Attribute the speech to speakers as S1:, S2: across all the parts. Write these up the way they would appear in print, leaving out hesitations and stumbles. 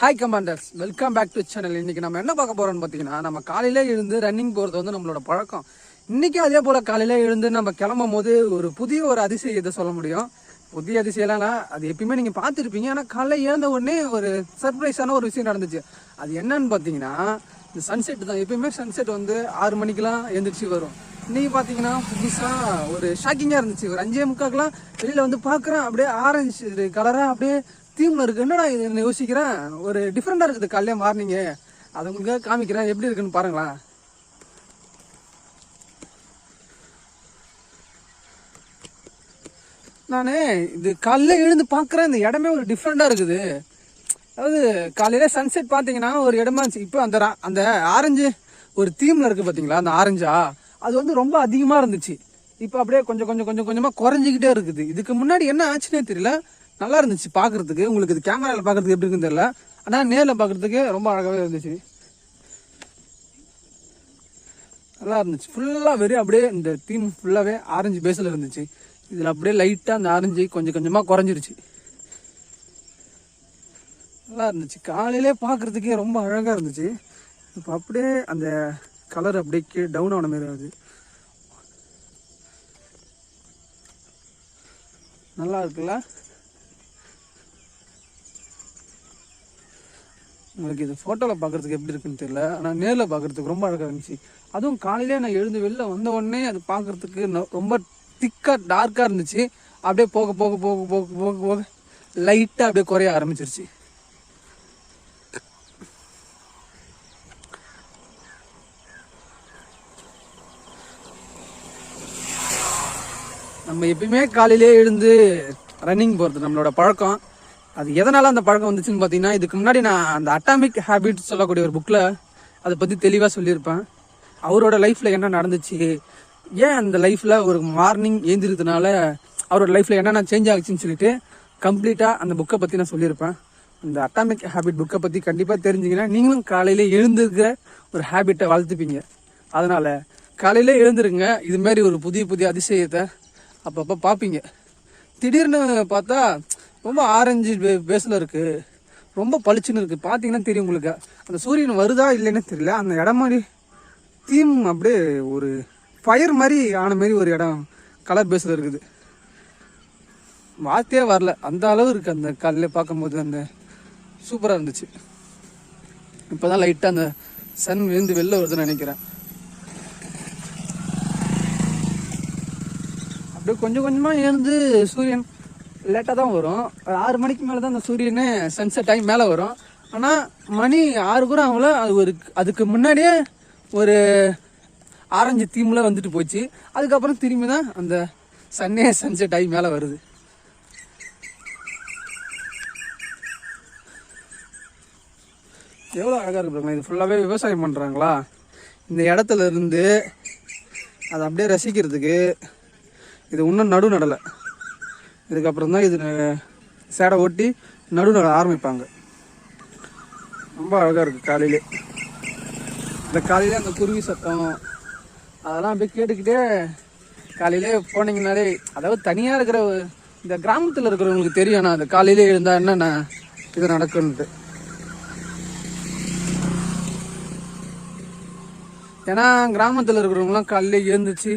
S1: Hi commanders, welcome back to channel. இன்னைக்கு நம்ம என்ன பார்க்க போறோம்னு பார்த்தீங்கன்னா, நம்ம காலையில எழுந்து ரன்னிங் போகிறது வந்து நம்மளோட பழக்கம். இன்னைக்கு அதே போல காலையில எழுந்து நம்ம கிளம்பும் போது ஒரு அதிசயத்தை சொல்ல முடியும். புதிய அதிசயம்னா அது எப்பயுமே நீங்கள் பார்த்துருப்பீங்க. ஆனால் காலையில் எழுந்த உடனே ஒரு சர்ப்ரைஸான ஒரு விஷயம் நடந்துச்சு. அது என்னன்னு பார்த்தீங்கன்னா, இந்த சன்செட் தான். எப்பயுமே சன்செட் வந்து 6 மணிக்கெலாம் எழுந்திரிச்சு வரும். இன்னைக்கு பார்த்தீங்கன்னா புதுசாக ஒரு ஷாக்கிங்காக இருந்துச்சு. ஒரு 5:45 வெளியில் வந்து பார்க்குறேன், அப்படியே ஆரஞ்சு கலராக அப்படியே தீம்ல இருக்கு. என்னடா இது யோசிக்கிறேன், ஒரு டிஃப்ரெண்டா இருக்குது காலையில மார்னிங். அதை உங்களுக்கு காமிக்கிறேன், எப்படி இருக்குன்னு பாருங்களா. நானு இது காலையில எழுந்து பார்க்குறேன், இந்த இடமே ஒரு டிஃப்ரெண்டா இருக்குது. அதாவது காலையில சன்செட் பார்த்தீங்கன்னா ஒரு இடமா இருந்துச்சு. இப்போ அந்த ஆரஞ்சு ஒரு தீம்ல இருக்கு பார்த்தீங்களா, அந்த ஆரஞ்சா அது வந்து ரொம்ப அதிகமா இருந்துச்சு. இப்போ அப்படியே கொஞ்சமா குறைஞ்சிக்கிட்டே இருக்குது. இதுக்கு முன்னாடி என்ன ஆச்சுன்னே தெரியல. நல்லா இருந்துச்சு பார்க்கறதுக்கு. உங்களுக்கு இது கேமராவில் பார்க்கறதுக்கு எப்படி இருக்குன்னு தெரியல, ஆனால் நேரில் பார்க்கறதுக்கு ரொம்ப அழகாகவே இருந்துச்சு. நல்லா இருந்துச்சு. ஃபுல்லாக வெறும் அப்படியே இந்த தீம் ஃபுல்லாகவே ஆரஞ்சு பேஸில் இருந்துச்சு. இதில் அப்படியே லைட்டாக அந்த ஆரஞ்சு கொஞ்சமாக குறைஞ்சிருச்சு. நல்லா இருந்துச்சு. காலையிலே பார்க்கறதுக்கே ரொம்ப அழகாக இருந்துச்சு. இப்போ அப்படியே அந்த கலர் அப்படியே டவுன் ஆன மாதிரி ஆகுது. நல்லா இருக்குல்ல. உங்களுக்கு இது ஃபோட்டோவில் பார்க்குறதுக்கு எப்படி இருக்குன்னு தெரியல, ஆனால் நேரில் பார்க்குறதுக்கு ரொம்ப அழகாக இருந்துச்சு. அதுவும் காலையிலே நான் எழுந்து வெளில வந்த உடனே அது பார்க்குறதுக்கு ரொம்ப திக்காக டார்க்காக இருந்துச்சு. அப்படியே போக போக போக போக போக போக லைட்டாக அப்படியே குறைய ஆரம்பிச்சிருச்சு. நம்ம எப்பயுமே காலையிலே எழுந்து ரன்னிங் போகிறது நம்மளோட பழக்கம். அது எதனால அந்த பழக்கம் வந்துச்சுன்னு பார்த்தீங்கன்னா, இதுக்கு முன்னாடி நான் அந்த அட்டாமிக் ஹேபிட் சொல்லக்கூடிய ஒரு புக்கில் அதை பற்றி தெளிவாக சொல்லியிருப்பேன். அவரோட லைஃப்பில் என்ன நடந்துச்சு, ஏன் அந்த லைஃப்பில் ஒரு மார்னிங் ஏந்திரதுனால அவரோட லைஃப்பில் என்னென்ன சேஞ்ச் ஆகுச்சுன்னு சொல்லிட்டு கம்ப்ளீட்டாக அந்த புக்கை பற்றி நான் சொல்லியிருப்பேன். அந்த அட்டாமிக் ஹேபிட் புக்கை பற்றி கண்டிப்பாக தெரிஞ்சிங்கன்னா நீங்களும் காலையில் எழுந்திருக்கிற ஒரு ஹேபிட்டை வளர்த்துப்பீங்க. அதனால் காலையில் எழுந்துருங்க. இதுமாரி ஒரு புதிய அதிசயத்தை அப்பப்போ பார்ப்பீங்க. திடீர்னு பார்த்தா ரொம்ப ஆரஞ்சு பேஸில் இருக்குது, ரொம்ப பளிச்சுன்னு இருக்குது. பார்த்தீங்கன்னா தெரியும் உங்களுக்கு. அந்த சூரியன் வருதா இல்லைன்னு தெரியல. அந்த இடம் மாதிரி தீம் அப்படியே ஒரு ஃபயர் மாதிரி ஆன மாதிரி ஒரு இடம் கலர் பேஸில் இருக்குது. வார்த்தையே வரல, அந்த அளவு இருக்குது. அந்த காலையில் பார்க்கும்போது அந்த சூப்பராக இருந்துச்சு. இப்போ தான் லைட்டாக அந்த சன் விழுந்து வெளில வருதுன்னு நினைக்கிறேன். அப்படியே கொஞ்சமாக எழுந்து சூரியன் லேட்டாக தான் வரும். 6 மணிக்கு மேலே தான் அந்த சூரியனே சன்செட் டைம் மேலே வரும். ஆனால் மணி 6 கூட ஆகல. அதுக்கு முன்னாடியே ஒரு ஆரஞ்சு தீமில் வந்துட்டு போச்சு. அதுக்கப்புறம் திரும்பி தான் அந்த சன்செட் டைம் மேலே வருது. எவ்வளோ அழகாக இருக்குங்களா. இது ஃபுல்லாகவே விவசாயம் பண்ணுறாங்களா. இந்த இடத்துல இருந்து அதை அப்படியே ரசிக்கிறதுக்கு இது இன்னும் நடு நடலை. இதுக்கப்புறம் தான் இது சேடை ஓட்டி நட ஆரம்பிப்பாங்க. ரொம்ப அழகாக இருக்குது. காலையிலே இந்த காலையிலே அந்த குருவி சத்தம் அதெல்லாம் அப்படியே கேட்டுக்கிட்டே காலையிலே போனீங்கன்னாலே, அதாவது தனியாக இருக்கிற இந்த கிராமத்தில் இருக்கிறவங்களுக்கு தெரியும் நான் அந்த காலையிலே இருந்தால் என்னென்ன இது நடக்குன்ட்டு. ஏன்னா கிராமத்தில் இருக்கிறவங்களாம் காலையிலே எழுந்துச்சு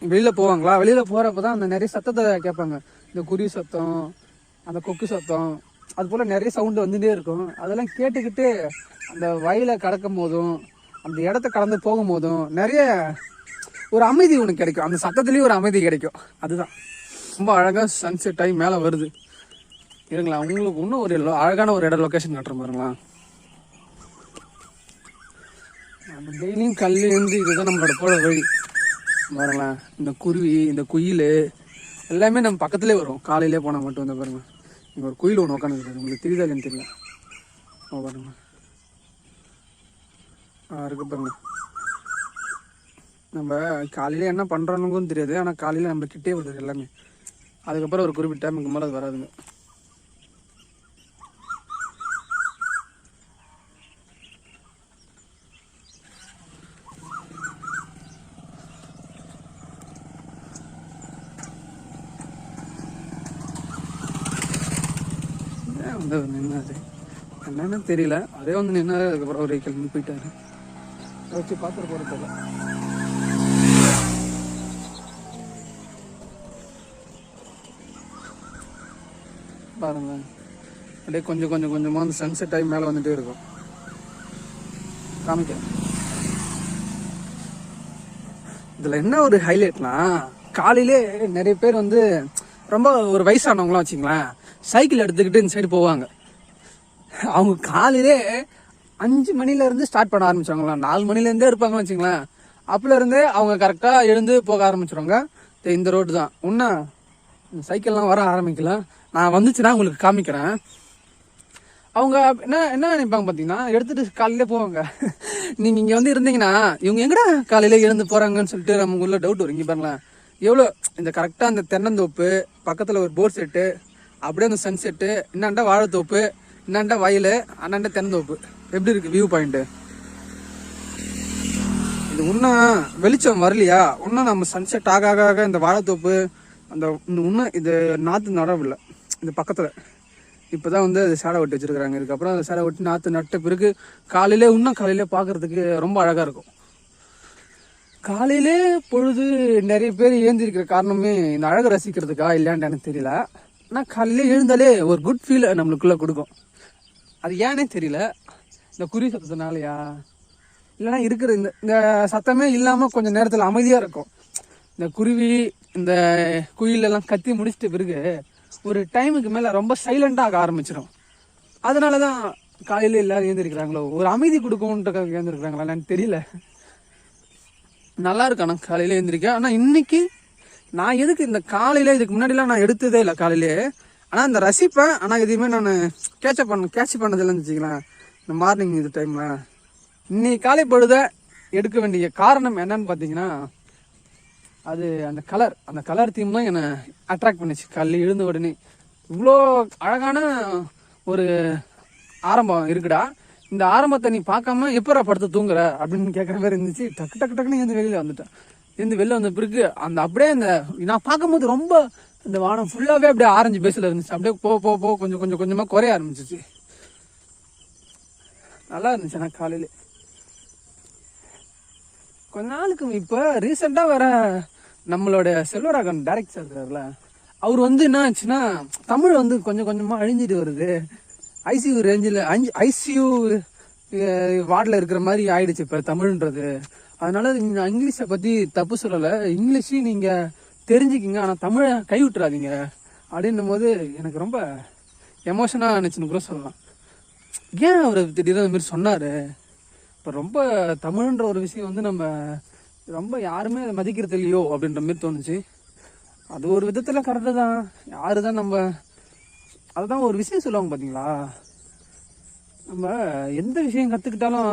S1: வெளியில் போவாங்களா. வெளியில் போகிறப்ப தான் அந்த நிறைய சத்தத்தை கேட்பாங்க. இந்த குருவி சத்தம், அந்த கொக்கு சத்தம், அது போல் நிறைய சவுண்டு வந்துகிட்டே இருக்கும். அதெல்லாம் கேட்டுக்கிட்டு அந்த வயலை கடக்கும் போதும் அந்த இடத்த கடந்து போகும் போதும் நிறைய ஒரு அமைதி ஒன்று கிடைக்கும். அந்த சத்தத்துலேயும் ஒரு அமைதி கிடைக்கும். அதுதான் ரொம்ப அழகாக சன்செட் டைம் மேலே வருது. இருங்களா, உங்களுக்கு இன்னும் ஒரு அழகான ஒரு இடம் லொக்கேஷன் காட்டுற பாருங்களா. நம்ம டெய்லியும் கல்லேருந்து இதுதான் நம்மளோட போகிற வழி பாருங்களேன். இந்த குருவி, இந்த குயில் எல்லாமே நம்ம பக்கத்துலேயே வரும். காலையிலே போனால் மட்டும் வந்து பாருங்க, இங்கே ஒரு குயில் ஒன்று உட்காந்துருக்கு. உங்களுக்கு தெரியுதா இல்லைன்னு தெரியல. பாருங்க இருக்கு பாருங்க. நம்ம காலையில என்ன பண்ணுறோன்னு தெரியாது, ஆனால் காலையில் நம்ம கிட்டே வருது எல்லாமே. அதுக்கப்புறம் ஒரு குறிப்பிட்ட டைமுக்கு மேலே அது வராதுங்க. என்னது என்னன்னு தெரியல. அதே வந்து நின்னாரு, அதுக்கப்புறம் ஒரு கிளம்பி போயிட்டாரு. வச்சு பார்த்துட்டு போகிறதில்ல. பாருங்க, அப்படியே கொஞ்சம் கொஞ்சம் கொஞ்சமாக அந்த சன்செட் டைம் மேலே வந்துட்டே இருக்கும். காமிக்க இதில் என்ன ஒரு ஹைலைட்னா, காலையிலே நிறைய பேர் வந்து ரொம்ப ஒரு வயசானவங்களாம் வச்சுங்களேன், சைக்கிள் எடுத்துக்கிட்டு இந்த சைடு போவாங்க. அவங்க காலையிலே 5 மணிலேருந்து ஸ்டார்ட் பண்ண ஆரம்பிச்சாங்களா, 4 மணிலேருந்தே இருப்பாங்கன்னு வச்சுங்களேன். அப்போலேருந்தே அவங்க கரெக்டாக எழுந்து போக ஆரம்பிச்சிருவாங்க. இந்த ரோடு தான் இன்னும் சைக்கிள்லாம் வர ஆரம்பிக்கல. நான் வந்துச்சுன்னா உங்களுக்கு காமிக்கிறேன். அவங்க என்ன என்ன நினைப்பாங்க பார்த்தீங்கன்னா, எடுத்துகிட்டு காலையிலே போவாங்க. நீங்கள் இங்கே வந்து இருந்தீங்கன்னா இவங்க எங்கடா காலையிலே எழுந்து போகிறாங்கன்னு சொல்லிட்டு நமக்கு உள்ள டவுட் வரும். இங்கே பாருங்களேன், எவ்வளோ இந்த கரெக்டாக அந்த தென்னந்தோப்பு பக்கத்தில் ஒரு போர் செட்டு, அப்படியே அந்த சன்செட்டு, இன்னாண்டா வாழைத்தோப்பு, இன்னாண்டா வயல், அண்ணாண்டா தென்னந்தோப்பு. எப்படி இருக்குது வியூ பாயிண்ட்டு? இது இன்னும் வெளிச்சம் வரலையா, இன்னும் நம்ம சன்செட் ஆக ஆக இந்த வாழைத்தோப்பு அந்த இன்னும் இது நாற்று நடவில்லை. இந்த பக்கத்தில் இப்போ தான் வந்து அது சேடை வெட்டி வச்சுருக்குறாங்க. இதுக்கப்புறம் அந்த சேடை வெட்டி நாற்று நட்ட பிறகு காலையிலே இன்னும் காலையிலே பார்க்குறதுக்கு ரொம்ப அழகாக இருக்கும். காலையிலே பொழுது நிறைய பேர் எழுந்திருக்கிற காரணமே இந்த அழகை ரசிக்கிறதுக்கா இல்லையான்னு எனக்கு தெரியல. ஆனால் காலையிலே எழுந்தாலே ஒரு குட் ஃபீல் நம்மளுக்குள்ளே கொடுக்கும். அது ஏன்னே தெரியல. இந்த குருவி சத்தத்தினாலையா, இல்லைன்னா இருக்கிற இந்த இந்த சத்தமே இல்லாமல் கொஞ்சம் நேரத்தில் அமைதியாக இருக்கும். இந்த குருவி இந்த குயிலெல்லாம் கத்தி முடிச்சிட்ட பிறகு ஒரு டைமுக்கு மேலே ரொம்ப சைலண்டாக ஆக ஆரம்பிச்சிடும். அதனால தான் காலையில் எல்லாரும் எழுந்திருக்கிறாங்களோ, ஒரு அமைதி கொடுக்கும்ன்றக்காக எழுந்திருக்கிறாங்களா எனக்கு தெரியல. நல்லா இருக்கு ஆனால் காலையில் எழுந்திருக்க. ஆனால் இன்னைக்கு நான் எதுக்கு இந்த காலையில், இதுக்கு முன்னாடிலாம் நான் எடுத்ததே இல்லை காலையிலே. ஆனால் இந்த ரசிப்பேன், ஆனால் எதையுமே நான் கேட்ச் பண்ணதில்லைன்னு வச்சுக்கலாம். இந்த மார்னிங் இது டைமில் இன்னைக்கு காலை பொழுத எடுக்க வேண்டிய காரணம் என்னன்னு பார்த்தீங்கன்னா, அது அந்த கலர் தீம் தான் என்னை அட்ராக்ட் பண்ணிச்சு. காலையில் எழுந்த உடனே இவ்வளோ அழகான ஒரு ஆரம்பம் இருக்குடா, இந்த ஆரம்பத்தை நீ பார்க்காம எப்போ படுத்து தூங்குற அப்படின்னு கேட்குற மாதிரி இருந்துச்சு. டக்கு டக்கு டக்குன்னு எழுந்து வெளியில் வந்துட்டேன். எழுந்து வெளில வந்த பிறகு அந்த அப்படியே அந்த நான் பார்க்கும்போது ரொம்ப இந்த வானம் ஃபுல்லாகவே அப்படியே ஆரஞ்சு பேஸில் இருந்துச்சு. அப்படியே போ கொஞ்சம் கொஞ்சம் கொஞ்சமாக குறைய ஆரம்பிச்சிச்சு. நல்லா இருந்துச்சு. ஆனால் காலையில் கொஞ்ச நாளுக்கு இப்போ ரீசெண்டாக வர நம்மளோட செல்வராகவன் டைரக்டர் இருக்காருல்ல, அவர் வந்து என்ன ஆச்சுன்னா, தமிழ் வந்து கொஞ்சம் கொஞ்சமாக அழிஞ்சிட்டு வருது. ஐசியூ ரேஞ்சில் ஐசியூ வார்டில் இருக்கிற மாதிரி ஆயிடுச்சு இப்போ தமிழ்ன்றது. அதனால நீங்கள் இங்கிலீஷை பற்றி தப்பு சொல்லலை, இங்கிலீஷையும் நீங்கள் தெரிஞ்சுக்கிங்க, ஆனால் தமிழை கைவிட்டுறாதீங்க அப்படின்னும் போது எனக்கு ரொம்ப எமோஷனாக நினச்சின்னு கூட சொல்லலாம். ஏன் அவர் திடீர்னு அது மாதிரி சொன்னார்? இப்போ ரொம்ப தமிழ்ன்ற ஒரு விஷயம் வந்து நம்ம ரொம்ப யாருமே அதை மதிக்கிறது இல்லையோ அப்படின்ற மாதிரி தோணுச்சு. அது ஒரு விதத்தில் கரெக்டு தான். யாரு தான் நம்ம அதுதான் ஒரு விஷயம் சொல்லுவாங்க பார்த்தீங்களா, நம்ம எந்த விஷயம் கற்றுக்கிட்டாலும்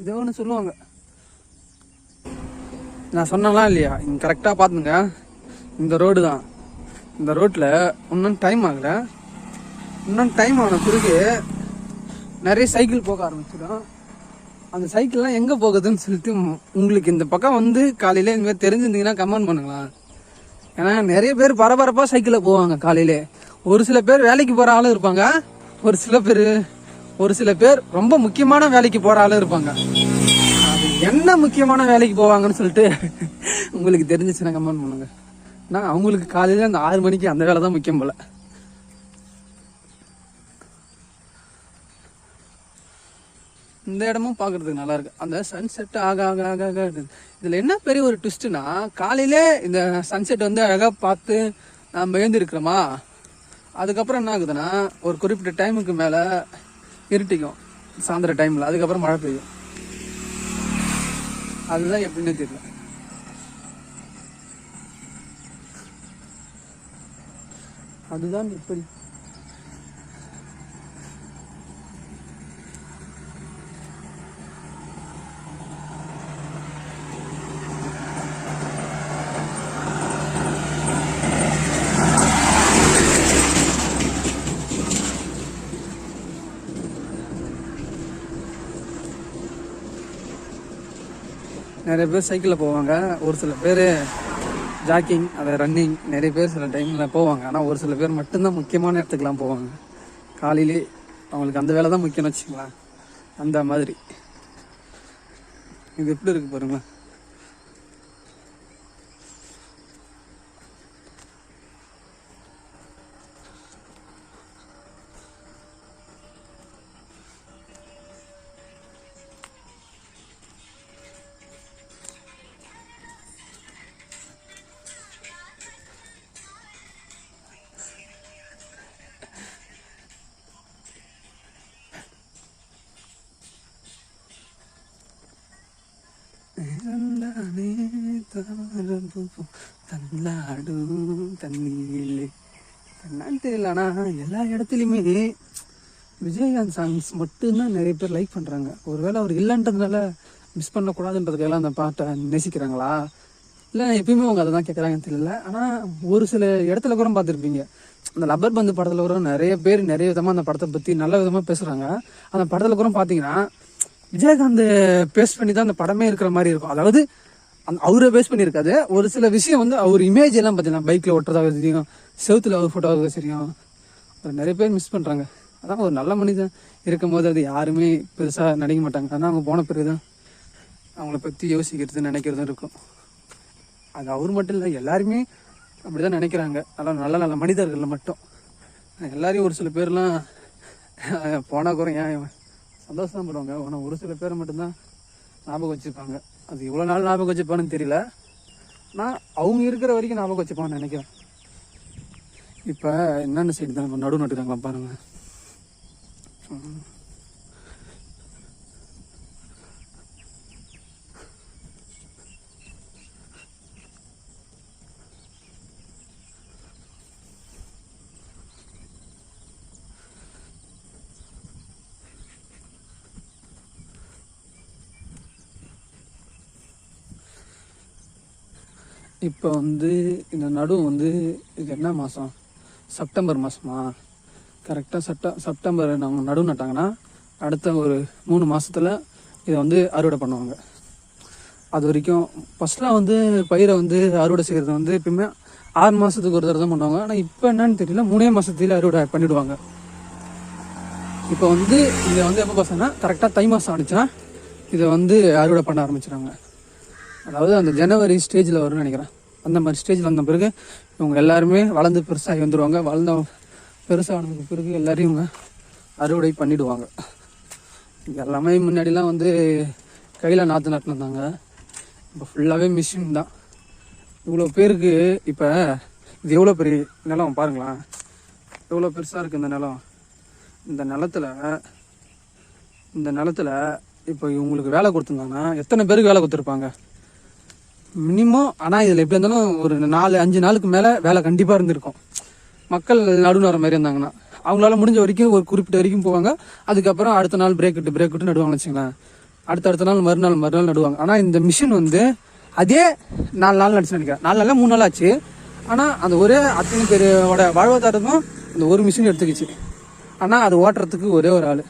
S1: இதோ ஒன்று சொல்லுவாங்க. நான் சொன்னலாம் இல்லையா, இங்கே கரெக்டாக பார்த்துங்க, இந்த ரோடு தான். இந்த ரோட்டில் இன்னும் டைம் ஆகலை. இன்னும் டைம் ஆன பிறகு நிறைய சைக்கிள் போக ஆரம்பிச்சிடும். அந்த சைக்கிள்லாம் எங்கே போகுதுன்னு சொல்லிட்டு உங்களுக்கு இந்த பக்கம் வந்து காலையில் இந்தமாதிரி தெரிஞ்சிருந்தீங்கன்னா கமெண்ட் பண்ணுங்களேன். ஏன்னா நிறைய பேர் பரபரப்பாக சைக்கிளில் போவாங்க காலையிலே. ஒரு சில பேர் வேலைக்கு போகிற ஆளும் இருப்பாங்க, ஒரு சில பேர் ரொம்ப முக்கியமான வேலைக்கு போகிற ஆளும் இருப்பாங்க. அது என்ன முக்கியமான வேலைக்கு போவாங்கன்னு சொல்லிட்டு உங்களுக்கு தெரிஞ்சிச்சுன்னா கமெண்ட் பண்ணுங்க. நான் அவங்களுக்கு காலையில் அந்த 6 மணிக்கு அந்த வேலை தான் முக்கியம் போல். இந்த இடமும் பார்க்குறதுக்கு நல்லா இருக்கு. அந்த சன்செட் ஆக ஆக ஆக ஆக இதில் என்ன பெரிய ஒரு ட்விஸ்ட்டுனா, காலையிலே இந்த சன்செட் வந்து அழகாக பார்த்து நம்ம எழுந்திருக்கிறோமா, அதுக்கப்புறம் என்ன ஆகுதுன்னா ஒரு குறிப்பிட்ட டைமுக்கு மேலே இருட்டிக்கும் சாயந்தர டைமில், அதுக்கப்புறம் மழை பெய்யும். அதுதான் எப்படின்னு தெரியல. அதுதான் எப்படி நிறைய பேர் சைக்கிளில் போவாங்க, ஒரு சில பேர் ஜாக்கிங், அதை ரன்னிங், நிறைய பேர் சில டைமில் போவாங்க. ஆனால் ஒரு சில பேர் மட்டும்தான் முக்கியமான இடத்துக்குலாம் போவாங்க. காலையிலே அவங்களுக்கு அந்த வேலை தான் முக்கியம்னு வச்சுங்களேன். அந்த மாதிரி இது எப்படி இருக்கு பாருங்களேன். தண்ணீரிலே என்னன்னு தெரியல. ஆனால் எல்லா இடத்துலையுமே விஜயகாந்த் சாங்ஸ் மட்டும்தான் நிறைய பேர் லைக் பண்ணுறாங்க. ஒருவேளை அவர் இல்லைன்றதுனால மிஸ் பண்ணக்கூடாதுன்றதுக்கெல்லாம் அந்த பாட்டை நேசிக்கிறாங்களா, இல்லை எப்பயுமே அவங்க அதை தான் கேட்குறாங்கன்னு தெரியல. ஆனால் ஒரு சில இடத்துல கூட பார்த்துருப்பீங்க, அந்த லப்பர் பந்து படத்தில் கூட நிறைய பேர் நிறைய விதமாக அந்த படத்தை பற்றி நல்ல விதமாக பேசுகிறாங்க. அந்த படத்தில் கூட பார்த்தீங்கன்னா விஜயகாந்த் பேஸ் பண்ணி தான் அந்த படமே இருக்கிற மாதிரி இருக்கும். அதாவது அவரை பேஸ் பண்ணியிருக்காது. ஒரு சில விஷயம் வந்து அவர் இமேஜ் எல்லாம் பார்த்தீங்கன்னா பைக்கில் ஓட்டுறதாக தெரியும், செவுத்துல அவர் ஃபோட்டோவாக தெரியும். நிறைய பேர் மிஸ் பண்ணுறாங்க. அதான் ஒரு நல்ல மனிதன் இருக்கும் போது அது யாருமே பெருசாக நினைக்க மாட்டாங்க. ஆனால் அவங்க போன பிறகு தான் அவங்கள பற்றி யோசிக்கிறது நினைக்கிறதும் இருக்கும். அது அவர் மட்டும் இல்லை, எல்லாருமே அப்படி தான் நினைக்கிறாங்க. அதெல்லாம் நல்ல நல்ல மனிதர்கள் மட்டும். எல்லாரையும் ஒரு சில பேர்லாம் போனால் குறையா சந்தோஷம் தான் படுவாங்க. ஆனால் ஒரு சில பேரை மட்டும்தான் ஞாபகம் வச்சுருப்பாங்க. அது இவ்வளோ நாள் ஞாபகம் வச்சுப்பான்னு தெரியல. ஆனால் அவங்க இருக்கிற வரைக்கும் ஞாபகம் வச்சுப்பான்னு நினைக்கிறேன். இப்போ என்னென்ன சைடு தான் இப்போ நடு நட்டுக்காங்களா பாருங்கள். இப்போ வந்து இந்த நடு வந்து இது என்ன மாதம், செப்டம்பர் மாதமா? கரெக்டாக செப்டம்பர் நம்ம நடு நட்டாங்கன்னா அடுத்த ஒரு 3 மாதத்தில் இதை வந்து அறுவடை பண்ணுவாங்க. அது வரைக்கும் ஃபஸ்ட்லாம் வந்து பயிரை வந்து அறுவடை செய்கிறது வந்து எப்பயுமே 6 மாதத்துக்கு ஒரு தடவை தான் பண்ணுவாங்க. ஆனால் இப்போ என்னன்னு தெரியல, 3 மாதத்துல அறுவடை பண்ணிவிடுவாங்க. இப்போ வந்து இதை வந்து எப்போ பார்த்தோன்னா கரெக்டாக தை மாதம் ஆனிச்சுன்னா இதை வந்து அறுவடை பண்ண ஆரம்பிச்சிடுறாங்க. அதாவது அந்த ஜனவரி ஸ்டேஜில் வரும்னு நினைக்கிறேன். அந்த மாதிரி ஸ்டேஜில் வந்த பிறகு இவங்க எல்லாருமே வளர்ந்து பெருசாகி வந்துடுவாங்க. வளர்ந்த பெருசானதுக்கு பிறகு எல்லாரையும் இவங்க அறுவடை பண்ணிவிடுவாங்க. எல்லாமே முன்னாடிலாம் வந்து கையில் நாற்று நட்டுனாங்க. இப்போ ஃபுல்லாகவே மிஷின் தான். இவ்வளோ பேருக்கு இப்போ இது எவ்வளோ பெரிய நிலம் பாருங்களேன், எவ்வளோ பெருசாக இருக்குது இந்த நிலம். இந்த நிலத்தில் இப்போ இவங்களுக்கு வேலை கொடுத்துருந்தாங்கன்னா எத்தனை பேருக்கு வேலை கொடுத்துருப்பாங்க மினிமம். ஆனால் இதில் எப்படி இருந்தாலும் ஒரு 4-5 நாளுக்கு மேலே வேலை கண்டிப்பாக இருந்திருக்கும். மக்கள் நடுவில் வர மாதிரி இருந்தாங்கன்னா அவங்களால முடிஞ்ச வரைக்கும் ஒரு குறிப்பிட்ட வரைக்கும் போவாங்க. அதுக்கப்புறம் அடுத்த நாள் பிரேக் விட்டு நடுவாங்கன்னு வச்சுங்களேன். அடுத்த நாள் மறுநாள் நடுவாங்க. ஆனால் இந்த மிஷின் வந்து அதே 4 நாள் நடிச்சு நினைக்கிறேன். 4 நாள் 3 நாள் ஆச்சு. ஆனால் அந்த ஒரே அத்தனை பேரோட வாழ்வாதாரத்தும் இந்த ஒரு மிஷின் எடுத்துக்கிச்சு. ஆனால் அது ஓட்டுறதுக்கு ஒரே ஒரு ஆள்,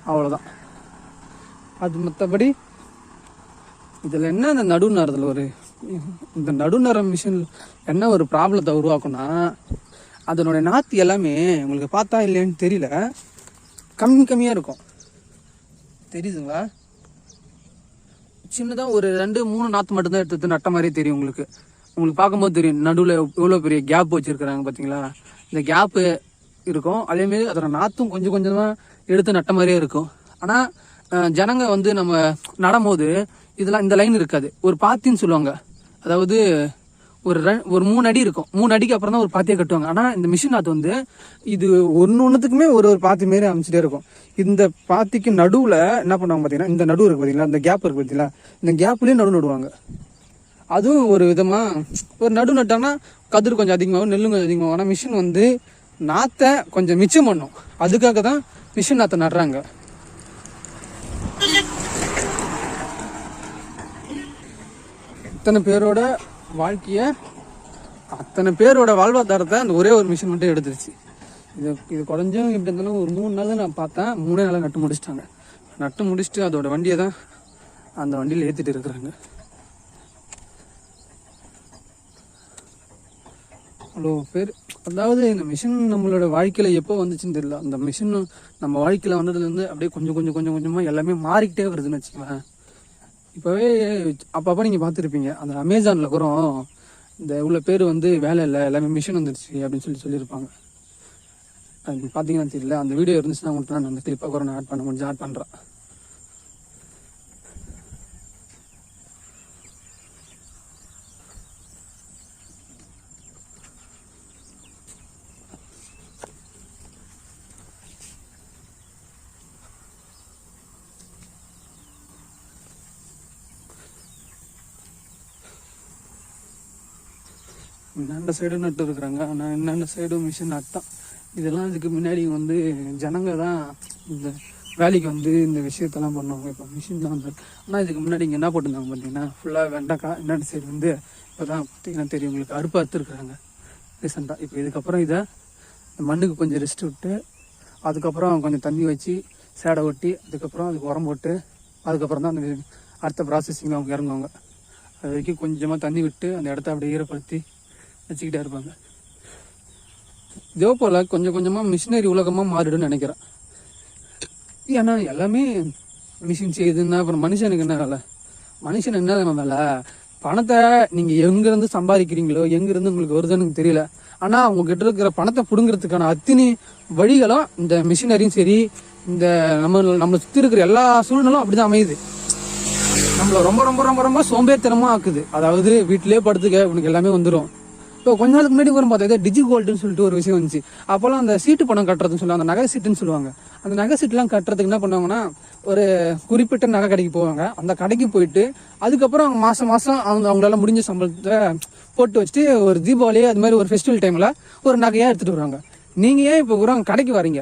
S1: அவ்வளோதான். அது மற்றபடி இதில் என்ன, இந்த நடுநரத்தில் இந்த நடுநர மிஷின் என்ன ஒரு ப்ராப்ளத்தை உருவாக்கும்னா, அதனுடைய நாற்று எல்லாமே உங்களுக்கு பார்த்தா இல்லைன்னு தெரியல, கம்மியாக இருக்கும். தெரியுதுங்களா? சின்னதாக ஒரு 2-3 நாற்று மட்டும்தான் எடுத்து நட்ட மாதிரியே தெரியும். உங்களுக்கு பார்க்கும்போது தெரியும் நடுவில் எவ்வளோ பெரிய கேப் வச்சுருக்குறாங்க பார்த்தீங்களா. இந்த கேப்பு இருக்கும். அதேமாரி அதோட நாற்றும் கொஞ்சம் கொஞ்சமாக எடுத்து நட்ட மாதிரியே இருக்கும். ஆனால் ஜனங்க வந்து நம்ம நடும்போது இதெல்லாம் இந்த லைன் இருக்காது. ஒரு பாத்தின்னு சொல்லுவாங்க. அதாவது ஒரு 3 அடி இருக்கும். 3 அடிக்கு அப்புறம் தான் ஒரு பாத்தியை கட்டுவாங்க. ஆனால் இந்த மிஷின் நாற்று வந்து இது ஒன்றுத்துக்குமே ஒரு பாத்தி மாரி அமைச்சிட்டே இருக்கும். இந்த பாத்திக்கு நடுவில் என்ன பண்ணுவாங்க பார்த்தீங்கன்னா, இந்த நடு இருக்கு பார்த்தீங்களா, இந்த கேப் இருக்கு பார்த்தீங்களா, இந்த கேப்லேயே நடுவாங்க. அதுவும் ஒரு விதமாக ஒரு நட்டாங்கன்னா கதிர் கொஞ்சம் அதிகமாகும், நெல்லும் கொஞ்சம் அதிகமாகும். ஆனால் மிஷின் வந்து நாற்றை கொஞ்சம் மிச்சம் பண்ணும். அதுக்காக தான் மிஷின் நாற்றை நடுறாங்க. அத்தனை பேரோட வாழ்க்கையை, அத்தனை பேரோட வாழ்வாதாரத்தை அந்த ஒரே ஒரு மிஷின் மட்டும் எடுத்துருச்சு. இது குறைஞ்சும் எப்படி இருந்தாலும் ஒரு 3 நாள் தான் நான் பார்த்தேன். 3 நாள் நட்டு முடிச்சிட்டாங்க. நட்டு முடிச்சுட்டு அதோட வண்டியை தான் அந்த வண்டியில் ஏற்றிட்டு இருக்கிறாங்க. அவ்வளோ பேர். அதாவது இந்த மிஷின் நம்மளோட வாழ்க்கையில் எப்போ வந்துச்சுன்னு தெரியல. அந்த மிஷின் நம்ம வாழ்க்கையில் வந்ததுலேருந்து அப்படியே கொஞ்சம் கொஞ்சம் கொஞ்சம் கொஞ்சமாக எல்லாமே மாறிக்கிட்டே வருதுன்னு வச்சுக்கோங்களேன். இப்போவே அப்பப்போ நீங்கள் பார்த்துருப்பீங்க, அந்த அமேசானில் கூட இந்த இவ்வளோ பேர் வந்து வேலை இல்லை, எல்லாமே மிஷின் வந்துருச்சு அப்படின்னு சொல்லியிருப்பாங்க. அது பார்த்தீங்கன்னா தெரியல. அந்த வீடியோ இருந்துச்சுன்னா உங்களுக்கு நான் அந்த கிளிப்பாக கூட ஆட் பண்ண முடிஞ்சு ஆட் பண்ணுறேன். என்னென்ன சைடும் நட்டு இருக்கிறாங்க, ஆனால் என்னென்ன சைடும் மிஷின் நட்டான். இதெல்லாம் இதுக்கு முன்னாடி வந்து ஜனங்க தான் இந்த வேலைக்கு வந்து இந்த விஷயத்தெல்லாம் பண்ணுவாங்க. இப்போ மிஷின் தான் வந்து. ஆனால் இதுக்கு முன்னாடி இங்கே என்ன போட்டிருந்தாங்க பார்த்தீங்கன்னா, ஃபுல்லாக வெண்டைக்காய். என்னென்ன சைடு வந்து இப்போ தான் பார்த்தீங்கன்னா தெரியும் உங்களுக்கு, அறுப்பு அறுத்துருக்குறாங்க ரீசெண்டாக. இப்போ இதுக்கப்புறம் இதை மண்ணுக்கு கொஞ்சம் ரெஸ்ட் விட்டு, அதுக்கப்புறம் கொஞ்சம் தண்ணி வச்சு சேடை ஒட்டி, அதுக்கப்புறம் அதுக்கு உரம் போட்டு, அதுக்கப்புறம் தான் அந்த அடுத்த ப்ராசஸிங் அவங்க இறங்குவாங்க. அது வரைக்கும் கொஞ்சமாக தண்ணி விட்டு அந்த இடத்த அப்படியே ஈரப்படுத்தி வச்சுக்கிட்டே இருப்பாங்க. இதே போல் கொஞ்சம் கொஞ்சமாக மிஷினரி உலகமாக மாறிடுன்னு நினைக்கிறேன். ஏன்னா எல்லாமே மிஷின் செய்யுதுன்னா அப்புறம் மனுஷனுக்கு என்ன வேலை? மனுஷனுக்கு என்ன வேலை? பணத்தை நீங்கள் எங்கேருந்து சம்பாதிக்கிறீங்களோ, எங்கேருந்து உங்களுக்கு வருதுன்னு எனக்கு தெரியல. ஆனால் அவங்ககிட்ட இருக்கிற பணத்தை பிடுங்கிறதுக்கான அத்தனை வழிகளும் இந்த மிஷினரியும் சரி, இந்த நம்மளை சுற்றி இருக்கிற எல்லா சூழ்நிலும் அப்படி தான் அமையுது. நம்மளை ரொம்ப ரொம்ப ரொம்ப ரொம்ப சோம்பேறித்தனமாக ஆக்குது. அதாவது வீட்டிலே படுத்துக்க உனக்கு எல்லாமே வந்துடும். இப்போ கொஞ்ச நாளுக்கு முன்னாடி வரும் பார்த்தா டிஜி கோல்டுன்னு சொல்லிட்டு ஒரு விஷயம் வந்துச்சு. அப்போல்லாம் அந்த சீட்டு பணம் கட்டுறதுன்னு சொல்லுவாங்க, அந்த நகை சீட்டுன்னு சொல்லுவாங்க. அந்த நகை சீட்டுலாம் கட்டுறதுக்கு என்ன பண்ணுவாங்கன்னா, ஒரு குறிப்பிட்ட நகை கடைக்கு போவாங்க. அந்த கடைக்கு போயிட்டு அதுக்கப்புறம் அவங்க மாதம் மாதம் அவங்களால முடிஞ்ச சம்பளத்தை போட்டு வச்சுட்டு ஒரு தீபாவளி அது மாதிரி ஒரு ஃபெஸ்டிவல் டைமில் ஒரு நகையாக எடுத்துகிட்டு வருவாங்க. நீங்கள் ஏன் இப்போ கூட கடைக்கு வரீங்க?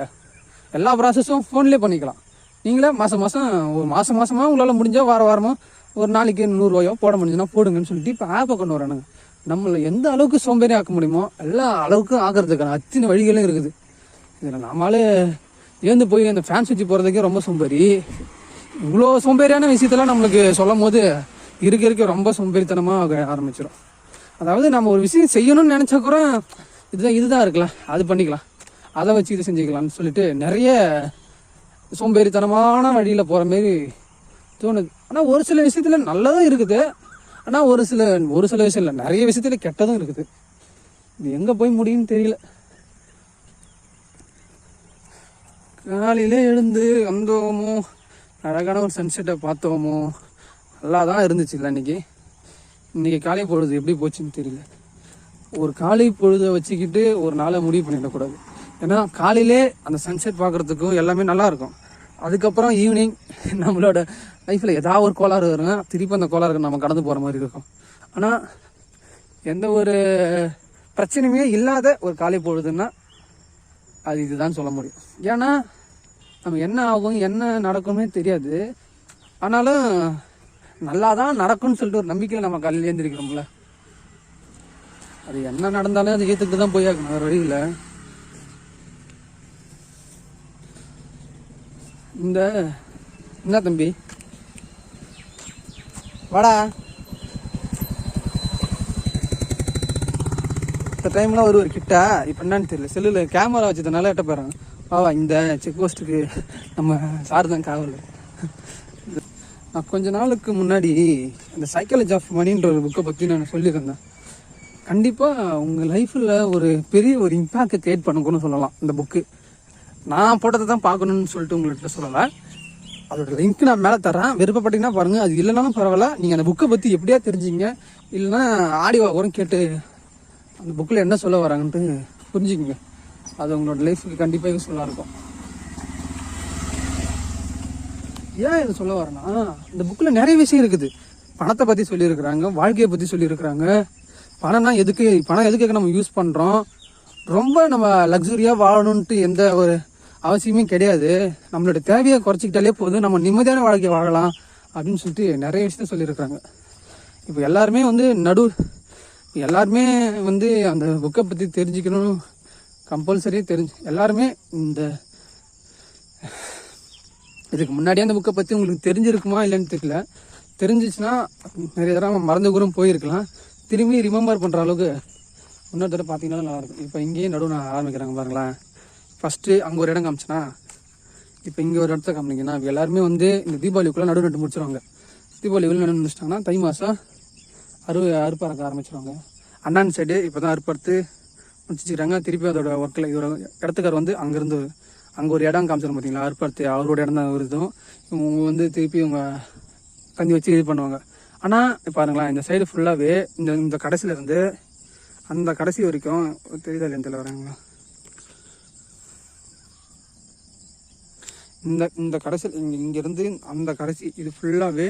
S1: எல்லா ப்ராசஸும் ஃபோன்லேயே பண்ணிக்கலாம். நீங்களே மாதம் மாதமாக உங்களால் முடிஞ்சால் வாரமாக ஒரு நாளைக்கு 100 ரூபாயோ போட முடிஞ்சுன்னா போடுங்கன்னு சொல்லிட்டு இப்போ ஆப்பை கொண்டு வரானுங்க. நம்மளை எந்த அளவுக்கு சோம்பேறி ஆக்க முடியுமோ எல்லா அளவுக்கும் ஆக்கிறதுக்கான அத்தனை வழிகளும் இருக்குது. இதில் நம்மளால ஏந்து போய் அந்த ஃபேன் சுவிட்ச் போகிறதுக்கே ரொம்ப சோம்பேறி. இவ்வளோ சோம்பேறியான விஷயத்தெல்லாம் நம்மளுக்கு சொல்லும் போது இருக்க ரொம்ப சோம்பேறித்தனமாக ஆரம்பிச்சிடும். அதாவது நம்ம ஒரு விஷயம் செய்யணும்னு நினச்சா கூட இதுதான் இருக்கலாம், அது பண்ணிக்கலாம், அதை வச்சு இது செஞ்சுக்கலாம்னு சொல்லிட்டு நிறைய சோம்பேறித்தனமான வழியில் போகிற மாரி தோணுது. ஆனால் ஒரு சில விஷயத்தில் நல்லதும் இருக்குது. ஆனால் ஒரு சில விஷயம் இல்லை, நிறைய விஷயத்தில் கெட்டதும் இருக்குது. இது எங்கே போய் முடியும்னு தெரியல. காலையிலே எழுந்து வந்தோமோ, அழகான ஒரு சன்செட்டை பார்த்தோமோ, நல்லா தான் இருந்துச்சு. இல்லை இன்றைக்கி காலை பொழுது எப்படி போச்சுன்னு தெரியல. ஒரு காலை பொழுதை வச்சுக்கிட்டு ஒரு நாளை முடிவு பண்ணிடக்கூடாது. ஏன்னா காலையிலே அந்த சன்செட் பார்க்குறதுக்கும் எல்லாமே நல்லாயிருக்கும். அதுக்கப்புறம் ஈவினிங் நம்மளோட லைஃப்பில் ஏதாவது ஒரு கோளாறு வருங்க, திருப்பி அந்த கோளாறுக்கு நம்ம கடந்து போகிற மாதிரி இருக்கும். ஆனால் எந்த ஒரு பிரச்சனையுமே இல்லாத ஒரு காலை பொழுதுன்னா அது இதுதான் சொல்ல முடியும். ஏன்னா நம்ம என்ன ஆகும் என்ன நடக்கும்னே தெரியாது. ஆனாலும் நல்லா தான் நடக்கும்னு சொல்லிட்டு ஒரு நம்பிக்கையில் நம்ம காலையில் எழுந்திருக்கிறோம்ல, அது என்ன நடந்தாலும் அது ஏற்றுக்கிட்டு தான் போய் ஆகணும், வேறு வழியில். என்ன தம்பி வாடா, இந்த டைம்லாம் ஒரு கிட்ட இப்போ என்னன்னு தெரியல, செல்லில் கேமரா வச்சதுனால எட்ட போகிறாங்க. பாவா இந்த செக் போஸ்ட்டுக்கு நம்ம சார் தான் காவல். நான் கொஞ்ச நாளுக்கு முன்னாடி இந்த சைக்காலஜி ஆஃப் மணின்ற ஒரு புக்கை பற்றி நான் சொல்லியிருந்தேன். கண்டிப்பாக உங்கள் லைஃப்பில் ஒரு பெரிய ஒரு இம்பேக்டை கிரியேட் பண்ணுங்கன்னு சொல்லலாம். இந்த புக்கு நான் போட்டதை தான் பார்க்கணுன்னு சொல்லிட்டு உங்கள்கிட்ட சொல்லலை. அதோட லிங்க் நான் மேலே தரேன், விருப்பப்பட்டீங்கன்னா பாருங்கள். அது இல்லைனாலும் பரவாயில்ல, நீங்கள் அந்த புக்கை பற்றி எப்படியா தெரிஞ்சிங்க, இல்லைன்னா ஆடியோ கூட கேட்டு அந்த புக்கில் என்ன சொல்ல வராங்கன்ட்டு புரிஞ்சுக்குங்க. அது உங்களோட லைஃபுக்கு கண்டிப்பாக யூஸ்ஃபுல்லாக இருக்கும். ஏன் இது சொல்ல வரேன்னா, இந்த புக்கில் நிறைய விஷயம் இருக்குது. பணத்தை பற்றி சொல்லியிருக்கிறாங்க, வாழ்க்கையை பற்றி சொல்லியிருக்கிறாங்க. பணம் எதுக்கு நம்ம யூஸ் பண்ணுறோம், ரொம்ப நம்ம லக்ஸுரியாக வாழணுன்ட்டு எந்த ஒரு அவசியமே கிடையாது. நம்மளோட தேவையை குறைச்சிக்கிட்டாலே போதும், நம்ம நிம்மதியான வாழ்க்கையை வாழலாம் அப்படின்னு சொல்லிட்டு நிறைய விஷயத்த சொல்லியிருக்கிறாங்க. இப்போ எல்லாருமே அந்த புக்கை பற்றி தெரிஞ்சுக்கணும், கம்பல்சரியாக எல்லாருமே இதுக்கு முன்னாடியே அந்த புக்கை பற்றி உங்களுக்கு தெரிஞ்சிருக்குமா இல்லைன்னு தெரியல. தெரிஞ்சிச்சுன்னா நிறைய தடவை மறந்து கூட போயிருக்கலாம். திரும்பி ரிமெம்பர் பண்ணுற அளவுக்கு இன்னொரு தடவை பார்த்தீங்கன்னா நல்லாயிருக்கும். இப்போ இங்கேயே நடுவு நான் ஆரம்பிக்கிறாங்க பாருங்களேன். ஃபஸ்ட்டு அங்கே ஒரு இடம் காமிச்சேன்னா இப்போ இங்கே ஒரு இடத்த காமிங்கன்னா எல்லாருமே வந்து இந்த தீபாவளிக்குள்ளே நடுவு நட்டு முடிச்சிருவாங்க. தீபாவளிக்குள்ளே நடுவு முடிச்சிட்டாங்கன்னா தை மாதம் அறுப்பறக்க ஆரம்பிச்சிருவாங்க. அண்ணான் சைடு இப்போ தான் அறுப்பறுத்து முடிச்சுக்கிறாங்க. திருப்பி அதோட ஒர்க்கில் இதோட இடத்துக்கார் வந்து அங்கேருந்து அங்கே ஒரு இடம் காமிச்சிடும் பார்த்தீங்களா, அறுப்பறுத்து அவரோட இடம் தான் வருதும். இவங்க வந்து திருப்பி இவங்க கஞ்சி வச்சு இது பண்ணுவாங்க. ஆனால் பாருங்களேன், இந்த சைடு ஃபுல்லாகவே இந்த கடைசியிலேருந்து அந்த கடைசி வரைக்கும் தெரியுதா இல்லைன்னு வராங்களா, இந்த கடைசியில் இங்கேருந்து அந்த கடைசி இது ஃபுல்லாகவே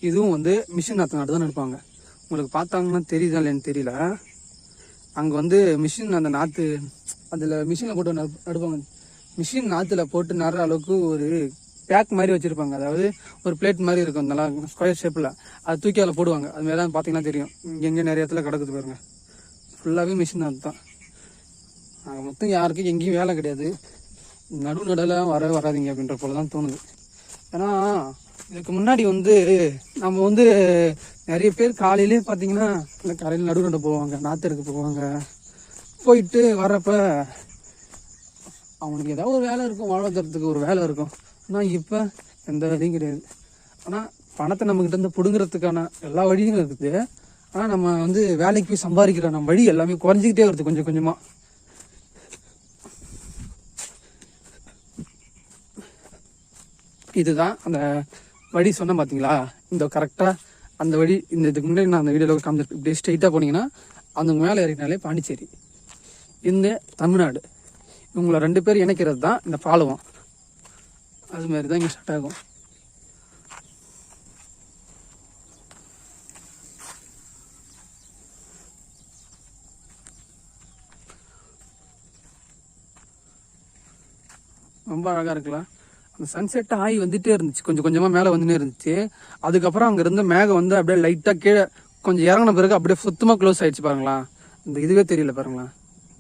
S1: இதுவும் வந்து மிஷின் நாற்று நாட்டு தான் நடுப்பாங்க. உங்களுக்கு பார்த்தாங்கன்னா தெரியுதா இல்லைன்னு தெரியல. அங்கே வந்து மிஷின் அந்த நாற்று அதில் மிஷினில் போட்டு நடுப்பாங்க. மிஷின் நாற்றுல போட்டு நடுற அளவுக்கு ஒரு பேக் மாதிரி வச்சுருப்பாங்க. அதாவது ஒரு பிளேட் மாதிரி இருக்கும் நல்லா ஸ்கொயர் ஷேப்பில். அது தூக்கி அதில் போடுவாங்க. அது மாதிரி தான் பார்த்தீங்கன்னா தெரியும். இங்கே நிறைய இடத்துல கிடக்குது பாருங்க. ஃபுல்லாகவே மிஷின் நாற்று தான். அங்கே மொத்தம் யாருக்கும் எங்கேயும் வேலை கிடையாது. நடுவில் வராதிங்க அப்படின்ற போல தான் தோணுது. ஏன்னா இதுக்கு முன்னாடி வந்து நம்ம வந்து நிறைய பேர் காலையிலே பார்த்தீங்கன்னா இல்லை காலையில் நடு போவாங்க, நாற்று எடுக்க போவாங்க. போயிட்டு வர்றப்ப அவனுக்கு ஏதாவது ஒரு வேலை இருக்கும், வாழ்வாதாரத்துக்கு ஒரு வேலை இருக்கும். ஆனால் இப்போ எந்த வேலையும் கிடையாது. ஆனால் பணத்தை நம்மக்கிட்ட இருந்து பிடுங்கிறதுக்கான எல்லா வழியும் இருக்குது. ஆனால் நம்ம வந்து வேலைக்கு போய் சம்பாதிக்கிற நம்ம வழி எல்லாமே குறைஞ்சிக்கிட்டே வருது கொஞ்சம் கொஞ்சமாக. இதுதான் அந்த வழி சொன்னேன் பார்த்தீங்களா, இந்த கரெக்டாக அந்த வழி. இதுக்கு முன்னாடி நான் அந்த வீடியோவில் காமிச்சிருப்பேன். இப்படியே ஸ்ட்ரைட்டாக போனீங்கன்னா அந்த மேலே ஏறினாலே பாண்டிச்சேரி, இந்த தமிழ்நாடு. இவங்களை 2 பேர் இணைக்கிறது தான் இந்த பாலம். அது மாதிரி தான் இங்கே ஸ்டார்ட் ஆகும். ரொம்ப அழகாக இருக்குல்ல. அந்த சன்செட் ஆகி வந்துட்டே இருந்துச்சு, கொஞ்சம் கொஞ்சமாக மேலே வந்துட்டே இருந்துச்சு. அதுக்கப்புறம் அங்கே இருந்த மேகம் வந்து அப்படியே லைட்டாக கீழே கொஞ்சம் இறங்கின பிறகு அப்படியே சுத்தமாக க்ளோஸ் ஆகிடுச்சு பாருங்களா. இந்த இதுவே தெரியல பாருங்களா,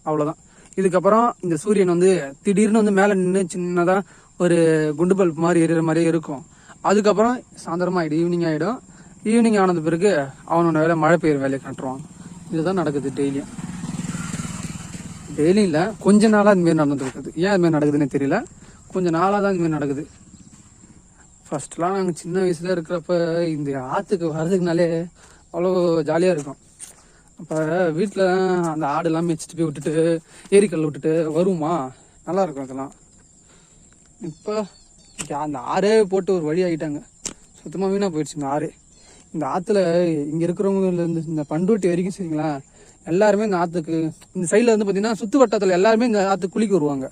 S1: அவ்வளோதான். இதுக்கப்புறம் இந்த சூரியன் வந்து திடீர்னு வந்து மேலே நின்று சின்னதாக ஒரு குண்டு பல்ப் மாதிரி எரிகிற மாதிரியே இருக்கும். அதுக்கப்புறம் சாயந்தரமாக ஆகிடும், ஈவினிங் ஆகிடும். ஈவினிங் ஆனது பிறகு அவனோட வேலை மழை பெய்யுற வேலையை காட்டுருவான். இதுதான் நடக்குது டெய்லியும். டெய்லியும் இல்லை, கொஞ்ச நாளாக இதுமாரி நடந்துட்டு இருக்குது. ஏன் அதுமாரி நடக்குதுன்னு தெரியல, கொஞ்சம் நாளாக தான் இதுமாரி நடக்குது. ஃபர்ஸ்ட்லாம் நாங்கள் சின்ன வயசில் இருக்கிறப்ப இந்த ஆற்றுக்கு வர்றதுக்குனாலே அவ்வளோ ஜாலியாக இருக்கும். அப்போ வீட்டில் அந்த ஆடெல்லாம் மேய்ச்சிட்டு போய் விட்டுட்டு ஏரிக்கல்ல விட்டுட்டு வருமா, நல்லா இருக்கும் அதெல்லாம். இப்போ அந்த ஆறே போட்டு ஒரு வழி ஆகிட்டாங்க, சுத்தமாக வீணாக போயிடுச்சு இந்த ஆறு. இந்த ஆற்றுல இங்கே இருக்கிறவங்கலேருந்து இந்த பண்ருட்டி வரைக்கும் சரிங்களா, எல்லாருமே இந்த ஆற்றுக்கு இந்த சைடில் வந்து பார்த்தீங்கன்னா சுற்று வட்டத்தில் எல்லாருமே இந்த ஆற்றுக்கு குளிக்க வருவாங்க.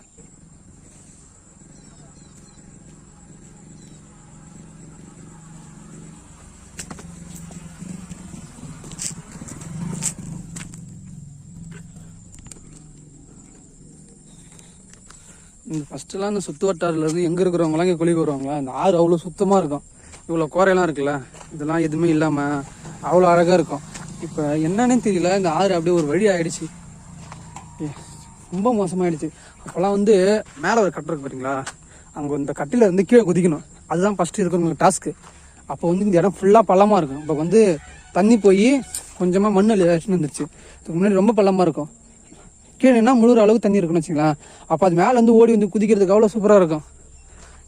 S1: இந்த ஃபஸ்ட்டுலாம் இந்த சுற்று வட்டாரிலேருந்து எங்கே இருக்கிறவங்களாம் இங்கே குளிக்க வருவாங்களா. இந்த ஆறு அவ்வளோ சுத்தமாக இருக்கும். இவ்வளோ குறையெல்லாம் இருக்குல்ல, இதெல்லாம் எதுவுமே இல்லாமல் அவ்வளோ அழகாக இருக்கும். இப்போ என்னன்னே தெரியல, இந்த ஆறு அப்படியே ஒரு வழி ஆகிடுச்சு, ரொம்ப மோசமாகிடுச்சு. அப்போல்லாம் வந்து மேலே ஒரு கட்டு இருக்கு பார்த்தீங்களா, அங்கே இந்த கட்டில் வந்து கீழே குதிக்கணும். அதுதான் ஃபஸ்ட்டு இருக்கணும் டாஸ்க்கு. அப்போ வந்து இந்த இடம் ஃபுல்லாக பள்ளமாக இருக்கும். இப்போ வந்து தண்ணி போய் கொஞ்சமாக மண் அடிச்சுன்னு வந்துருச்சு. இதுக்கு முன்னாடி ரொம்ப பள்ளமாக இருக்கும். கீழேன்னா முழுகிற அளவுக்கு தண்ணி இருக்குன்னு வச்சுக்கலாம். அப்போ அது மேலே வந்து ஓடி வந்து குதிக்கிறதுக்கு அவ்வளோ சூப்பராக இருக்கும்.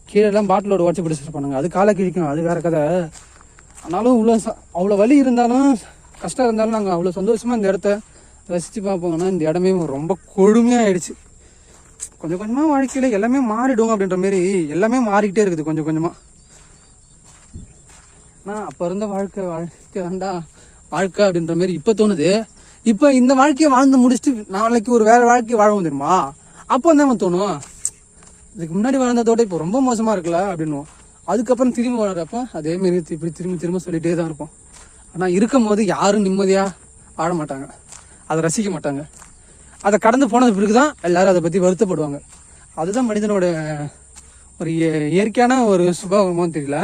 S1: கீழெல்லாம் பாட்டிலோட உடச்சி பிடிச்சிருப்பானுங்க, அது காலை கிழிக்கணும், அது வேறு கதை. ஆனாலும் அவ்வளோ வலி இருந்தாலும் கஷ்டம் இருந்தாலும் நாங்கள் அவ்வளோ சந்தோஷமாக இந்த இடத்த ரசித்து பார்ப்போங்கன்னா இந்த இடமே ரொம்ப கொடுமையாக ஆயிடுச்சு. கொஞ்சம் கொஞ்சமாக வாழ்க்கையில் எல்லாமே மாறிடும் அப்படின்ற மாரி எல்லாமே மாறிக்கிட்டே இருக்குது கொஞ்சம் கொஞ்சமாக. ஆனால் அப்போ இருந்த வாழ்க்கை வேண்டாம் வாழ்க்கை அப்படின்ற மாரி இப்போ தோணுது. இப்போ இந்த வாழ்க்கையை வாழ்ந்து முடிச்சுட்டு நாளைக்கு ஒரு வேற வாழ்க்கையை வாழவும் தெரியுமா, அப்போ வந்து தோணும் இதுக்கு முன்னாடி வாழ்ந்ததோட இப்போ ரொம்ப மோசமாக இருக்குல்ல அப்படின்னு. அதுக்கப்புறம் திரும்பி வாழறப்ப அதேமாரி இப்படி திரும்பி திரும்ப சொல்லிகிட்டே தான் இருப்போம். ஆனால் இருக்கும் போது யாரும் நிம்மதியாக வாழ மாட்டாங்க, அதை ரசிக்க மாட்டாங்க. அதை கடந்து போனது பிறகு தான் எல்லாரும் அதை பற்றி வருத்தப்படுவாங்க. அதுதான் மனிதனோட ஒரு இயற்கையான ஒரு சுபாவமானு தெரியல,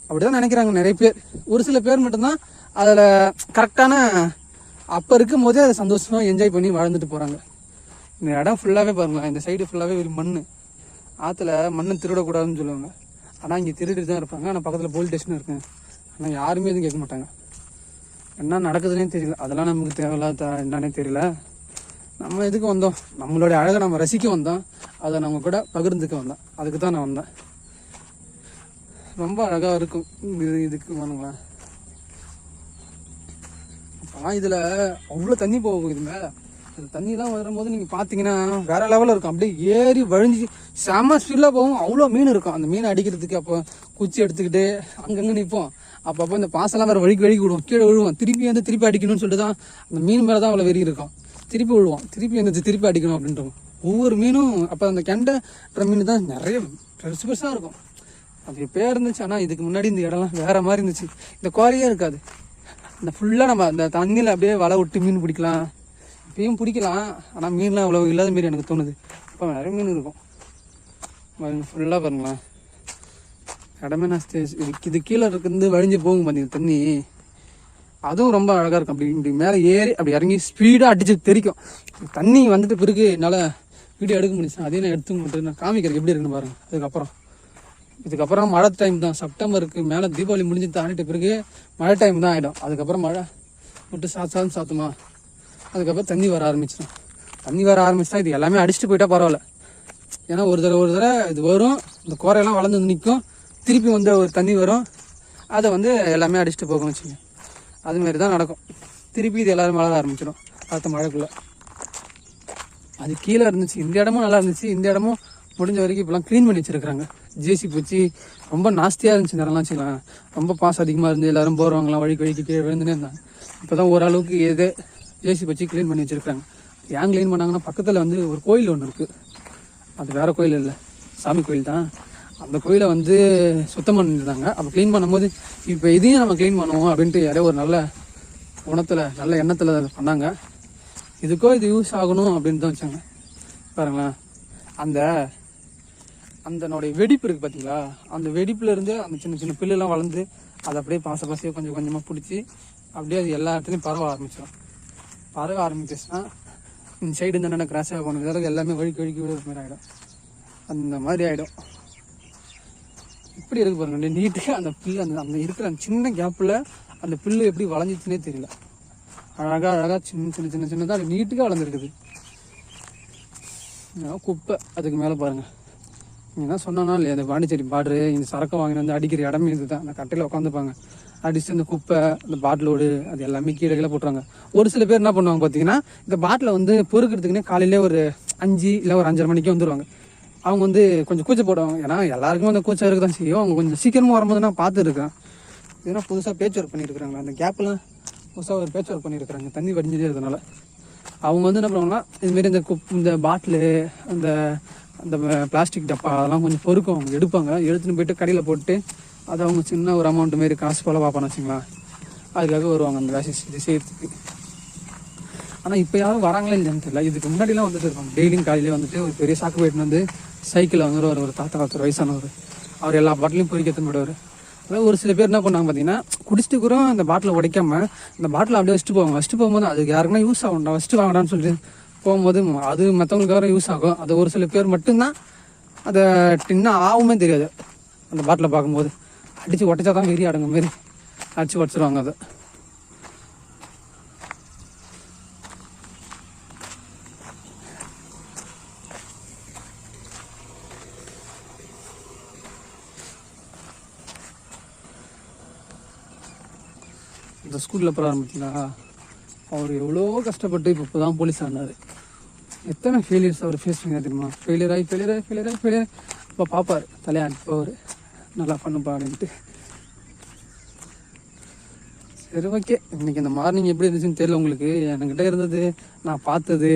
S1: அப்படிதான் நினைக்கிறாங்க நிறைய பேர். ஒரு சில பேர் மட்டும்தான் அதில் கரெக்டான அப்போ இருக்கும் போதே அதை சந்தோஷமாக என்ஜாய் பண்ணி வாழ்ந்துட்டு போகிறாங்க. இந்த இடம் ஃபுல்லாகவே பாருங்களேன், இந்த சைடு ஃபுல்லாகவே ஒரு மண். ஆற்றுல மண்ணை திருடக்கூடாதுன்னு சொல்லுவாங்க, ஆனால் இங்கே திருடிட்டு தான் இருப்பாங்க. ஆனால் பக்கத்தில் போலீஸ் ஸ்டேஷன் இருக்குங்க, ஆனால் யாருமே எதுவும் கேட்க மாட்டாங்க. என்ன நடக்குதுன்னே தெரியல. அதெல்லாம் நமக்கு தேவையில்லாத என்னன்னே தெரியல. நம்ம எதுக்கு வந்தோம்? நம்மளுடைய அழகை நம்ம ரசிக்க வந்தோம். அதை நம்ம கூட பகிர்ந்துக்க வந்தோம். அதுக்கு தான் நான் வந்தேன். ரொம்ப அழகாக இருக்கும் இதுக்கு வேணுங்களேன். அப்போலாம் இதில் அவ்வளோ தண்ணி போகும். இது மேலே அந்த தண்ணிலாம் வரும்போது நீங்கள் பார்த்தீங்கன்னா வேற லெவலில் இருக்கும். அப்படியே ஏறி வழிஞ்சு செம்ம ஸ்பீடாக போகும். அவ்வளோ மீன் இருக்கும். அந்த மீனை அடிக்கிறதுக்கு அப்போ குச்சி எடுத்துக்கிட்டு அங்கங்கே நிற்போம். அப்பப்போ இந்த பாசெல்லாம் வேறு வழிக்கு விடுவோம். கீழே விழுவோம். திருப்பி அடிக்கணும்னு சொல்லிட்டு தான் அந்த மீன் மேலே தான் அவ்வளோ வெறி இருக்கும். திருப்பி விழுவோம். திருப்பி அடிக்கணும் அப்படின்றோம். ஒவ்வொரு மீனும் அப்போ அந்த கெண்டைன்ற மீன் தான் நிறைய பெருசாக இருக்கும். அது எப்போயா இருந்துச்சு. ஆனால் இதுக்கு முன்னாடி இந்த இடம்லாம் வேற மாதிரி இருந்துச்சு. இந்த குவாரியே இருக்காது. இந்த ஃபுல்லாக நம்ம அந்த தண்ணியில் அப்படியே வலை விட்டு மீன் பிடிக்கலாம். இப்பயும் பிடிக்கலாம். ஆனால் மீன்லாம் அவ்வளோ இல்லாத மாரி எனக்கு தோணுது. இப்போ நிறைய மீன் இருக்கும். ஃபுல்லாக பாருங்களேன். இடமே நான் இது கீழே இருந்து வழிஞ்சு போகும் பார்த்தீங்க தண்ணி. அதுவும் ரொம்ப அழகாக இருக்கும். இப்படி மேலே ஏறி அப்படி இறங்கி ஸ்பீடாக அடிச்சு தெரிக்கும். தண்ணி வந்துட்டு பிறகு என்னால் வீடியோ எடுக்க முடிச்சு. அதையும் நான் எடுத்து மட்டும் நான் காமிக்கிறேன் எப்படி இருக்குன்னு பாருங்கள். இதுக்கப்புறம் மழை டைம் தான். செப்டம்பருக்கு மேலே தீபாவளி முடிஞ்சு தாண்டிட்ட பிறகு மழை டைம் தான் ஆகிடும். அதுக்கப்புறம் மழை விட்டு சாத்துமா. அதுக்கப்புறம் தண்ணி வர ஆரம்பிச்சிடும். தண்ணி வர ஆரம்பிச்சா இது எல்லாமே அடிச்சுட்டு போயிட்டா பரவாயில்ல. ஏன்னா ஒரு தடவை இது வரும். இந்த கோரையெல்லாம் வளர்ந்து நிற்கும். திருப்பி வந்து ஒரு தண்ணி வரும். அதை வந்து எல்லாமே அடிச்சுட்டு போகும் வச்சுங்க. அதுமாரி தான் நடக்கும். திருப்பி இது எல்லோரும் வளர ஆரம்பிச்சிடும் அடுத்த மழைக்குள்ளே. அது கீழே இருந்துச்சு. இந்த இடமும் நல்லா இருந்துச்சு. இந்த இடமும் முடிஞ்ச வரைக்கும் இப்போலாம் க்ளீன் பண்ணி வச்சுருக்குறாங்க. ஜேசிபி வச்சு. ரொம்ப நாஸ்தியாக இருந்துச்சு நேரம்லாம் வச்சுக்கலாம். ரொம்ப பாசம் அதிகமாக இருந்து எல்லோரும் போகிறவங்களாம் வழிக்கு கீழே விழுந்துனே இருந்தாங்க. இப்போ தான் ஓரளவுக்கு ஜேசிபி வச்சு க்ளீன் பண்ணி வச்சுருக்காங்க. ஏன் க்ளீன் பண்ணாங்கன்னா பக்கத்தில் வந்து ஒரு கோயில் ஒன்று இருக்குது. அது வேறு கோயில் இல்லை, சாமி கோயில் தான். அந்த கோயிலை வந்து சுத்தம் பண்ணியிருந்தாங்க. அப்போ க்ளீன் பண்ணும்போது இப்போ இதையும் நம்ம க்ளீன் பண்ணுவோம் அப்படின்ட்டு யாரோ ஒரு நல்ல நல்ல எண்ணத்தில் அதை பண்ணாங்க. இதுக்கோ இது யூஸ் ஆகணும் அப்படின்னு தான் வச்சாங்க. பாருங்களேன். அந்தனுடைய வெடிப்பு இருக்குது பார்த்தீங்களா? அந்த வெடிப்புலேருந்து அந்த சின்ன சின்ன பில்லுலாம் வளர்ந்து அதை அப்படியே பாசையாக கொஞ்சம் கொஞ்சமாக பிடிச்சி அப்படியே அது எல்லா இடத்துலையும் பரவ ஆரம்பிச்சிச்சுன்னா இந்த சைடு இந்த என்ன கிராஸாக போனது எல்லாமே வழிக்கு விடுற மாதிரி ஆகிடும். அந்த மாதிரி ஆகிடும். இப்படி இருக்கு பாருங்க. நீட்டுக்கு அந்த பில்லு அந்த இருக்கிற அந்த சின்ன கேப்பில் அந்த பில்லு எப்படி வளைஞ்சிச்சுன்னே தெரியல. அழகாக சின்னதாக அது நீட்டுக்காக வளர்ந்துருக்குது. குப்பை அதுக்கு மேலே பாருங்கள். நீங்கள் தான் சொன்னா இல்லையா அந்த பாண்டிச்சேரி பார்டரு இந்த சரக்கு வாங்கின வந்து அடிக்கிற இடமே இது தான். அந்த கட்டையில் உட்காந்துப்பாங்க. அடிச்சு அந்த குப்பை அந்த பாட்டிலோடு அது எல்லாமே கீழே போட்டுருவாங்க. ஒரு சில பேர் என்ன பண்ணுவாங்க பார்த்தீங்கன்னா இந்த பாட்டிலை வந்து பொறுக்கிறதுக்குன்னே காலையிலே ஒரு 5 இல்லை ஒரு 5:30 மணிக்கு வந்துடுவாங்க. அவங்க வந்து கொஞ்சம் கூச்சம் போடுவாங்க. ஏன்னா எல்லாருக்கும் அந்த கூச்சம் இருக்க தான் செய்யும். அவங்க கொஞ்சம் சீக்கிரமாக வரும்போது நான் பார்த்துருக்கேன். இதனா புதுசாக பேச்சு ஒர்க் பண்ணியிருக்கிறாங்களா அந்த கேப்லாம் புதுசாக ஒரு பேச்சு ஒர்க் பண்ணியிருக்கிறாங்க தண்ணி வடிஞ்சதே இருந்தனால. அவங்க வந்து என்ன பண்ணுவாங்கன்னா இதுமாரி இந்த பாட்டிலு அந்த அந்த பிளாஸ்டிக் டப்பா அதெல்லாம் கொஞ்சம் பொறுக்கும். அவங்க எடுப்பாங்க. எடுத்துன்னு போயிட்டு கடையில் போட்டு அதை அவங்க சின்ன ஒரு அமௌண்ட் மாரி காசு போல் பார்ப்பான்னு வச்சுங்களா. அதுக்காக வருவாங்க அந்த வேலை இது செய்யறதுக்கு. ஆனால் இப்போ யாரும் வராங்களே இல்லைன்னு தெரியல. இதுக்கு முன்னாடிலாம் வந்துட்டு இருப்பாங்க. டெய்லியும் காலையிலே வந்துட்டு ஒரு பெரிய சாக்கு போயிட்டு வந்து சைக்கிளில் வந்துடுவார் ஒரு தாத்தா 10 வயசானவர். அவர் எல்லா பாட்டிலையும் பொறிக்கத்துன்னு போயிடுவார். அதாவது ஒரு சில பேர் என்ன பண்ணாங்க பார்த்தீங்கன்னா குடிச்சிட்டு கூட அந்த பாட்டிலை உடைக்காம இந்த பாட்டிலை அப்படியே வச்சுட்டு போவாங்க. வச்சுட்டு போகும்போது அதுக்கு யாருக்குன்னா யூஸ் ஆகும்டா வச்சுட்டு வாங்கடான்னு சொல்லிட்டு போகும்போது அது மற்றவங்களுக்காக யூஸ் ஆகும். அது ஒரு சில பேர் மட்டும்தான் அதை டின்னா ஆகுமே தெரியாது. அந்த பாட்டிலை பார்க்கும்போது அடித்து உடைச்சா தான் வெறி அடங்க மாரி அடித்து உடச்சிருவாங்க அதை. இந்த ஸ்கூலில் பார்த்தீங்களா அவர் எவ்வளோ கஷ்டப்பட்டு இப்போ தான் போலீஸ் ஆனார். எத்தனை ஃபெயிலியர்ஸ் அவர் ஃபேஸ் பண்ணி தெரியுமா? ஃபெயிலியர் ஆகி அப்போ பார்ப்பார் தலையாண்டி போவார் நல்லா பண்ணுப்பா அப்படின்ட்டு. சரி ஓகே. இன்றைக்கி இந்த மார்னிங் எப்படி இருந்துச்சுன்னு தெரியல உங்களுக்கு. என்கிட்ட இருந்தது நான் பார்த்தது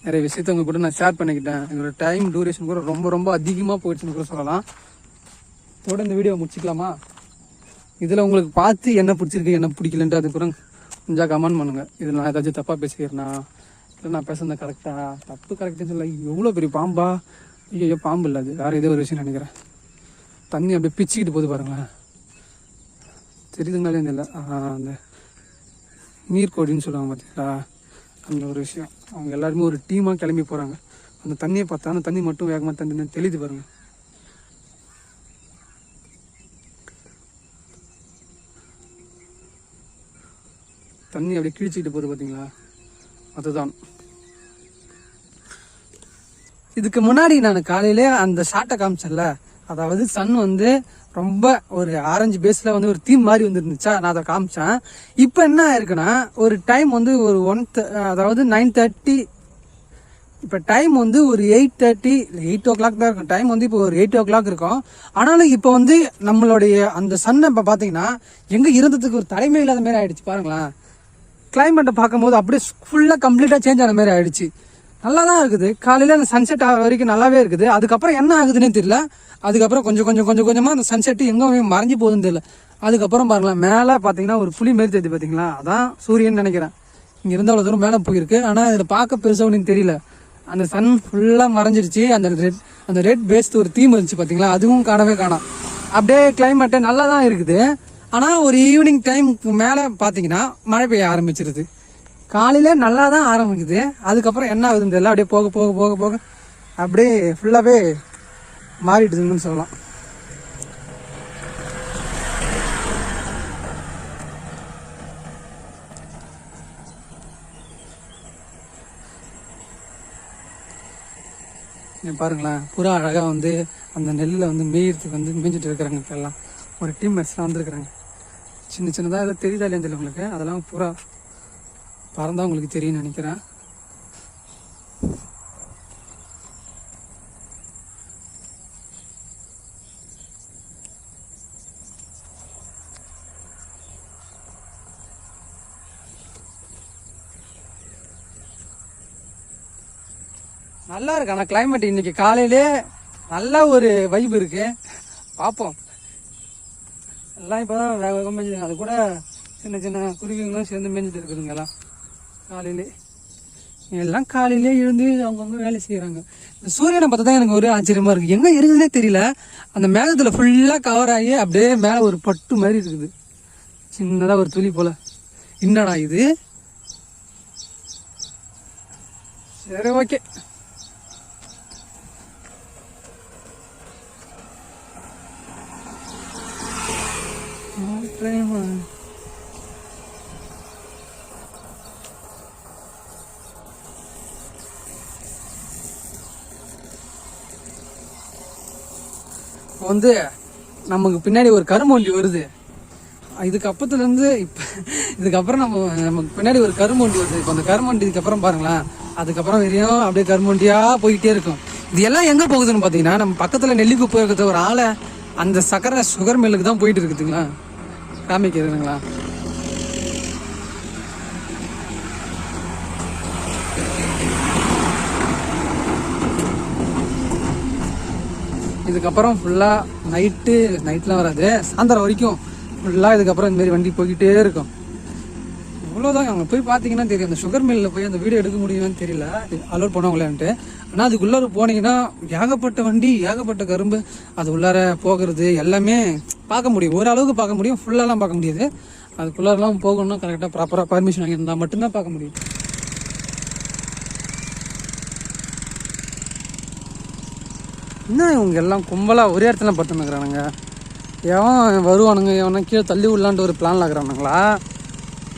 S1: நிறைய விஷயத்த உங்க கூட நான் ஷேர் பண்ணிக்கிட்டேன். எங்களோட டைம் டூரேஷன் கூட ரொம்ப ரொம்ப அதிகமாக போயிடுச்சுன்னு கூட சொல்லலாம். இதோட இந்த வீடியோ முடிச்சுக்கலாமா? இதில் உங்களுக்கு பார்த்து என்ன பிடிச்சிருக்கு என்ன பிடிக்கலன்ட்டு அதுக்கப்புறம் கொஞ்சம் கமெண்ட் பண்ணுங்கள். இதில் நான் ஏதாச்சும் தப்பாக பேசிக்கிறேன்னா இல்லை நான் பேசுனது கரெக்டாக தப்பு கரெக்டாக சொல்ல. எவ்வளோ பெரிய பாம்பா? ஐயோ பாம்பு இல்லை, அது வேறு ஏதோ ஒரு விஷயம் நினைக்கிறேன். தண்ணி அப்படியே பிச்சுக்கிட்டு போகுது பாருங்களேன். தெரியுதுங்களாலே இல்லை அந்த நீர்க்கோடின்னு சொல்லுவாங்க பார்த்தீங்களா, அந்த ஒரு விஷயம். அவங்க எல்லாருமே ஒரு டீமாக கிளம்பி போகிறாங்க. அந்த தண்ணியை பார்த்தா அந்த தண்ணி மட்டும் வேகமாக தண்ணி தெளிது பாருங்கள். தண்ணி அப்படியே கிழிச்சிக்கிட்டு போகுது பார்த்தீங்களா, அதுதான். இதுக்கு முன்னாடி நான் காலையிலே அந்த ஷார்ட்டை காமிச்சேன்ல, அதாவது சன் வந்து ரொம்ப ஒரு ஆரஞ்சு பேஸில் வந்து ஒரு தீம் மாதிரி வந்துருந்துச்சா, நான் அதை காமிச்சேன். இப்போ என்ன ஆயிருக்குன்னா ஒரு டைம் வந்து ஒரு அதாவது 9:30, இப்போ டைம் வந்து ஒரு 8:30 8 o'clock தான் இருக்கும். டைம் வந்து இப்போ ஒரு 8 o'clock இருக்கும். ஆனாலும் இப்போ வந்து நம்மளுடைய அந்த சன்னை இப்போ பார்த்தீங்கன்னா எங்கே இருந்ததுக்கு ஒரு தலைமை இல்லாத மாதிரி ஆயிடுச்சு பாருங்களேன். கிளைமேட்டை பார்க்கும்போது அப்படியே ஃபுல்லாக கம்ப்ளீட்டாக சேஞ்ச் ஆன மாதிரி ஆயிடுச்சு. நல்லா தான் இருக்குது, காலையில் அந்த சன்செட் ஆகிற வரைக்கும் நல்லாவே இருக்குது. அதுக்கப்புறம் என்ன ஆகுதுன்னே தெரியல. அதுக்கப்புறம் கொஞ்சமாக அந்த சன்செட்டு எங்கே மறைஞ்சி போகுதுன்னு தெரியல. அதுக்கப்புறம் பாருங்களேன், மேலே பார்த்தீங்கன்னா ஒரு புலி மாரி தெரியுது பார்த்தீங்களா, அதான் சூரியன் நினைக்கிறேன். இங்கே இருந்து அவ்வளோ தூரம் மேலே போயிருக்கு. ஆனால் இதில் பார்க்க பெருசாக ஒன்றும் தெரியல. அந்த சன் ஃபுல்லாக மறைஞ்சிருச்சு. அந்த ரெட் பேஸ்ட் ஒரு தீம் இருந்துச்சு பார்த்தீங்களா, அதுவும் காணவே காணோம். அப்படியே கிளைமேட்டு நல்லா தான் இருக்குது. ஆனால் ஒரு ஈவினிங் டைம் மேலே பார்த்தீங்கன்னா மழை பெய்ய ஆரம்பிச்சிருது. காலையில் நல்லா தான் ஆரம்பிக்குது, அதுக்கப்புறம் என்ன ஆகுதுன்னு தெரியல. அப்படியே போக போக போக போக அப்படியே ஃபுல்லாகவே மாறிடுதுன்னு சொல்லலாம். பாருங்களேன், புறா அழகாக வந்து அந்த நெல்லில் வந்து மேய்கிறதுக்கு வந்து மேய்ஞ்சிட்டு இருக்கிறாங்க. இப்போ எல்லாம் ஒரு டீம்மேட்ஸ்லாம் வந்துருக்குறாங்க. சின்ன சின்னதாக எதாவது தெரியுதா இல்லையா தெரியல உங்களுக்கு. அதெல்லாம் புறா பறந்தா உங்களுக்கு தெரியும்னு நினைக்கிறேன். நல்லா இருக்கு. ஆனால் கிளைமேட் இன்னைக்கு காலையிலே நல்ல ஒரு வைப் இருக்கு. பார்ப்போம். எல்லாம் இப்போதான் வேக மேய்ஞ்சி, அது கூட சின்ன சின்ன குருவிங்களும் சேர்ந்து மேய்ஞ்சிட்டு இருக்குதுங்க. எல்லாம் காலையிலே எழுந்து அவங்கவுங்க வேலை செய்கிறாங்க. இந்த சூரியனை பார்த்தா தான் எனக்கு ஒரு ஆச்சரியமா இருக்கு. எங்கே இருக்குதுன்னே தெரியல. அந்த மேகத்தில் ஃபுல்லாக கவர் ஆகி அப்படியே மேலே ஒரு பட்டு மாதிரி இருக்குது, சின்னதாக ஒரு துளி போல. என்னடா இது? சரி, ஓகே. வந்து நமக்கு பின்னாடி ஒரு கரும்பொண்டி வருது. இதுக்கப்புறத்துலேருந்து இதுக்கப்புறம் நமக்கு பின்னாடி ஒரு கரும்பொண்டி வருது. இப்போ அந்த கரும்பொண்டி இதுக்கப்புறம் பாருங்களேன், அதுக்கப்புறம் வெறியும் அப்படியே கரும்பொண்டியாக போய்கிட்டே இருக்கும். இது எல்லாம் எங்கே போகுதுன்னு பார்த்தீங்கன்னா, நம்ம பக்கத்தில் நெல்லிக்கு போயிருக்கிறது ஒரு ஆளை அந்த சுகர் மில்லுக்கு தான் போயிட்டு இருக்குதுங்களா, காமிக்கிறதுங்களா. இதுக்கப்புறம் ஃபுல்லாக நைட்லாம் வராது, சாயந்தரம் வரைக்கும் ஃபுல்லாக இதுக்கப்புறம் இந்தமாரி வண்டி போய்கிட்டே இருக்கும். இவ்வளோதான். அங்கே போய் பார்த்தீங்கன்னா தெரியும், அந்த சுகர் மில்லில் போய் அந்த வீடியோ எடுக்க முடியுமான்னு தெரியல, அலோட் பண்ணுவாங்களான்ட்டு. ஆனால் அதுக்குள்ளார போனீங்கன்னா ஏகப்பட்ட வண்டி, ஏகப்பட்ட கரும்பு, அது உள்ளார போகிறது எல்லாமே பார்க்க முடியும். ஓரளவுக்கு பார்க்க முடியும், ஃபுல்லாலாம் பார்க்க முடியாது. அதுக்குள்ளாரெலாம் போகணும்னா கரெக்டாக ப்ராப்பராக பர்மிஷன் வாங்கியிருந்தால் மட்டும்தான் பார்க்க முடியும். இன்னும் இவங்க எல்லாம் கும்பலாக ஒரே இடத்துல பட்டுனுக்குறானுங்க. எவன் வருவானுங்க, எவனா கீழே தள்ளி விடலான்ட்டு ஒரு பிளானில் இருக்கிறானுங்களா,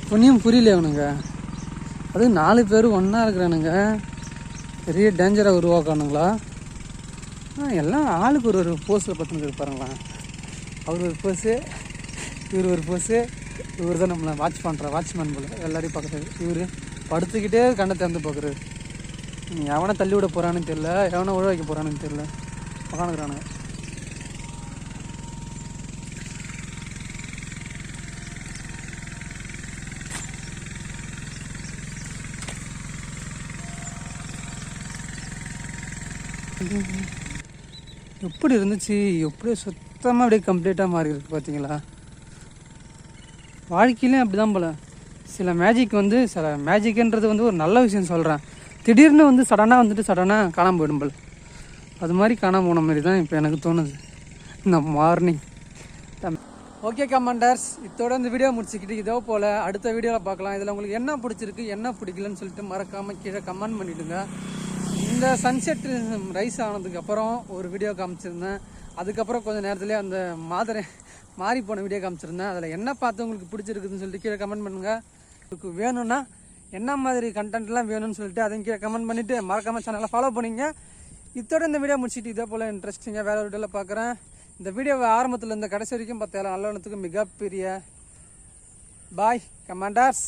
S1: புண்ணியம் புரியல அவனுங்க. அது 4 பேர் ஒன்றா இருக்கிறானுங்க, பெரிய டேஞ்சராக உருவாக்கானுங்களா. எல்லாம் ஆளுக்கு ஒரு போஸில் பத்துனுக்கு இருப்பாருங்களா. அவர் ஒரு போஸு, இவர் ஒரு போஸு. இவர் தான் நம்மளை வாட்ச்மேன் போல் எல்லாரையும் பார்க்குறது. இவர் படுத்துக்கிட்டே கண்ணை திறந்து பார்க்குறாரு. எவனை தள்ளி விட போகிறான்னு தெரியல, எவனை உழ வைக்க போகிறான்னு தெரியல, உட்காந்துக்கிறானுங்க. எப்படி இருந்துச்சு, எப்படியே சுத்தமாக அப்படியே கம்ப்ளீட்டாக மாறி இருக்கு பார்த்தீங்களா. வாழ்க்கையிலையும் அப்படி தான் போல். சில மேஜிக்ன்றது வந்து ஒரு நல்ல விஷயம் சொல்கிறேன். திடீர்னு வந்து சடனாக காணாமல் போயிடும் போல். அது மாதிரி காணாமல் போன மாதிரி தான் இப்போ எனக்கு தோணுது இந்த மார்னிங். ஓகே கமெண்டர்ஸ், இதோட இந்த வீடியோ முடிச்சுக்கிட்டு இதோ போல் அடுத்த வீடியோவில் பார்க்கலாம். இதில் உங்களுக்கு என்ன பிடிச்சிருக்கு என்ன பிடிக்கலன்னு சொல்லிட்டு மறக்காமல் கீழே கமெண்ட் பண்ணிவிடுங்க. இந்த சன்செட் ரைஸ் ஆனதுக்கப்புறம் ஒரு வீடியோ காமிச்சிருந்தேன். அதுக்கப்புறம் கொஞ்சம் நேரத்துலேயே அந்த மாறி போன வீடியோ காமிச்சிருந்தேன். அதில் என்ன பார்த்து உங்களுக்கு பிடிச்சிருக்குதுன்னு சொல்லிட்டு கீழே கமெண்ட் பண்ணுங்கள். இதுக்கு வேணும்னா என்ன மாதிரி கண்டென்ட்லாம் வேணும்னு சொல்லிட்டு அதையும் கீழே கமெண்ட் பண்ணிவிட்டு மறக்காம சேனலை ஃபாலோ பண்ணிங்க. இதோட இந்த வீடியோ முடிச்சுட்டு இதே போல் இன்ட்ரெஸ்டிங்காக வேறு ஒரு வீடியோவில் பார்க்குறேன். இந்த வீடியோவை ஆரம்பத்தில் இந்த கடைசி வரைக்கும் பார்த்தாலும் நல்லவனத்துக்கு மிகப்பெரிய பாய் கமாண்டர்ஸ்.